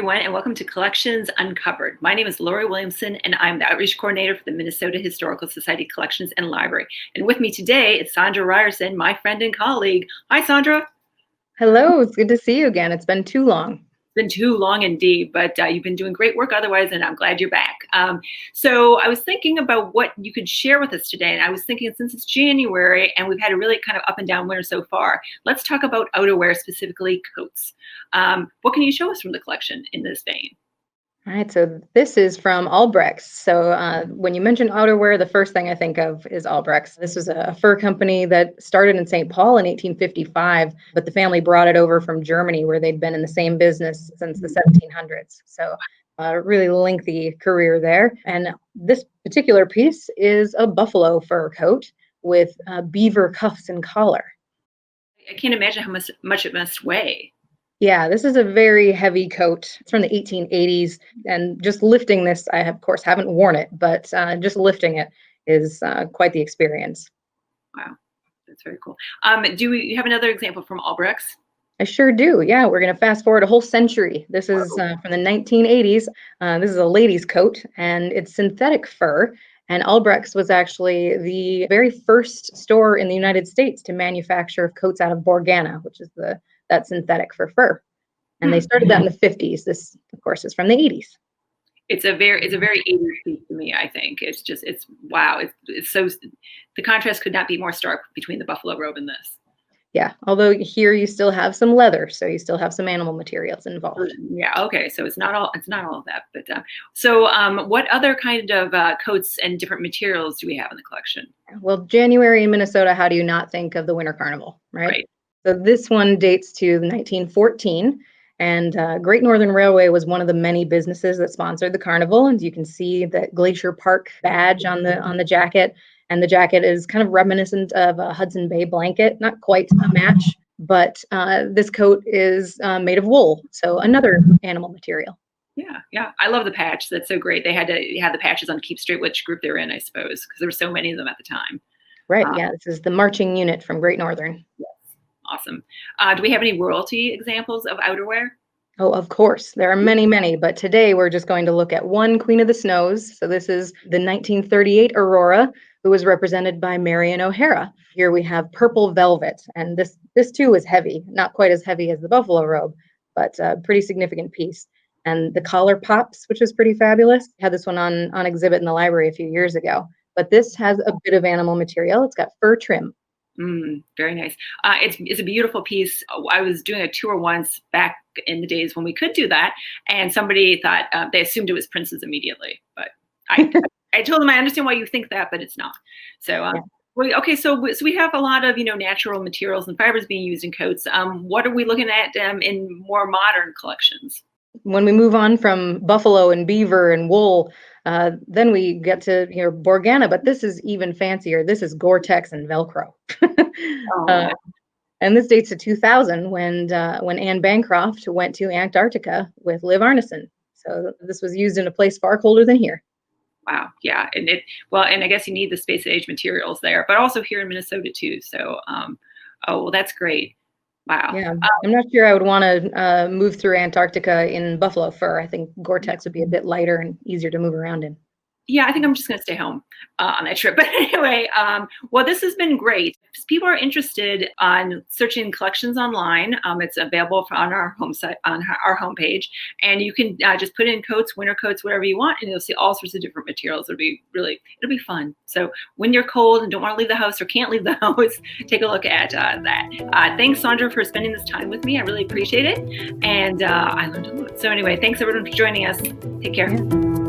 everyone, and welcome to Collections Uncovered. My name is Lori Williamson, and I'm the Outreach Coordinator for the Minnesota Historical Society Collections and Library. And with me today is Sandra Ryerson, my friend and colleague. Hi, Sandra. Hello, it's good to see you again. It's been too long. Been too long indeed, but you've been doing great work otherwise, and I'm glad you're back. So I was thinking about what you could share with us today, and I was thinking since it's January and we've had a really kind of up and down winter so far, let's talk about outerwear, specifically coats. What can you show us from the collection in this vein? All right, so this is from Albrechts. So when you mention outerwear, the first thing I think of is Albrechts. This was a fur company that started in St. Paul in 1855, but the family brought it over from Germany, where they'd been in the same business since the 1700s. So a really lengthy career there. And this particular piece is a buffalo fur coat with beaver cuffs and collar. I can't imagine how much it must weigh. Yeah, this is a very heavy coat. It's from the 1880s, and just lifting this, I of course haven't worn it, but just lifting it is quite the experience. Wow, that's very cool. Do you have another example from Albrechts? I sure do. Yeah, we're going to fast forward a whole century. This is from the 1980s. This is a lady's coat, and it's synthetic fur. And Albrechts was actually the very first store in the United States to manufacture coats out of Borgana, which is that synthetic for fur. And they started that in the 50s. This, of course, is from the 80s. It's a very 80s piece to me, I think. It's wow. It's so, the contrast could not be more stark between the buffalo robe and this. Yeah, although here you still have some leather, so you still have some animal materials involved. Yeah, okay, so it's not all of that. But what other kind of coats and different materials do we have in the collection? Well, January in Minnesota, how do you not think of the Winter Carnival, right? So this one dates to 1914, and Great Northern Railway was one of the many businesses that sponsored the carnival. And you can see the Glacier Park badge on the jacket. And the jacket is kind of reminiscent of a Hudson Bay blanket, not quite a match, but this coat is made of wool, so another animal material. Yeah. I love the patch. That's so great. They had to have the patches on Keep Straight which group they're in, I suppose, because there were so many of them at the time. Right, yeah, this is the marching unit from Great Northern. Yes, awesome. Do we have any royalty examples of outerwear? Oh, of course. There are many, many, but today we're just going to look at one Queen of the Snows. So this is the 1938 Aurora, who was represented by Marion O'Hara. Here we have purple velvet, and this too is heavy, not quite as heavy as the buffalo robe, but a pretty significant piece. And the collar pops, which is pretty fabulous. I had this one on exhibit in the library a few years ago, but this has a bit of animal material. It's got fur trim. Very nice. It's a beautiful piece. I was doing a tour once back in the days when we could do that, and somebody thought they assumed it was Prince's immediately, but I told them I understand why you think that, but it's not. So okay, so we have a lot of natural materials and fibers being used in coats. What are we looking at in more modern collections? When we move on from buffalo and beaver and wool, then we get to Borgana, but this is even fancier. This is Gore-Tex and Velcro. And this dates to 2000 when Anne Bancroft went to Antarctica with Liv Arneson. So this was used in a place far colder than here. Wow, yeah, and I guess you need the space age materials there, but also here in Minnesota too. So, that's great. Wow. Yeah, I'm not sure I would want to move through Antarctica in buffalo fur. I think Gore-Tex would be a bit lighter and easier to move around in. Yeah, I think I'm just going to stay home on that trip. But anyway, this has been great. If people are interested on searching collections online, it's available on our our homepage, and you can just put in coats, winter coats, whatever you want, and you'll see all sorts of different materials. It'll be fun. So when you're cold and don't want to leave the house or can't leave the house, take a look at that. Thanks, Sandra, for spending this time with me. I really appreciate it, and I learned a lot. So anyway, thanks everyone for joining us. Take care. Yeah.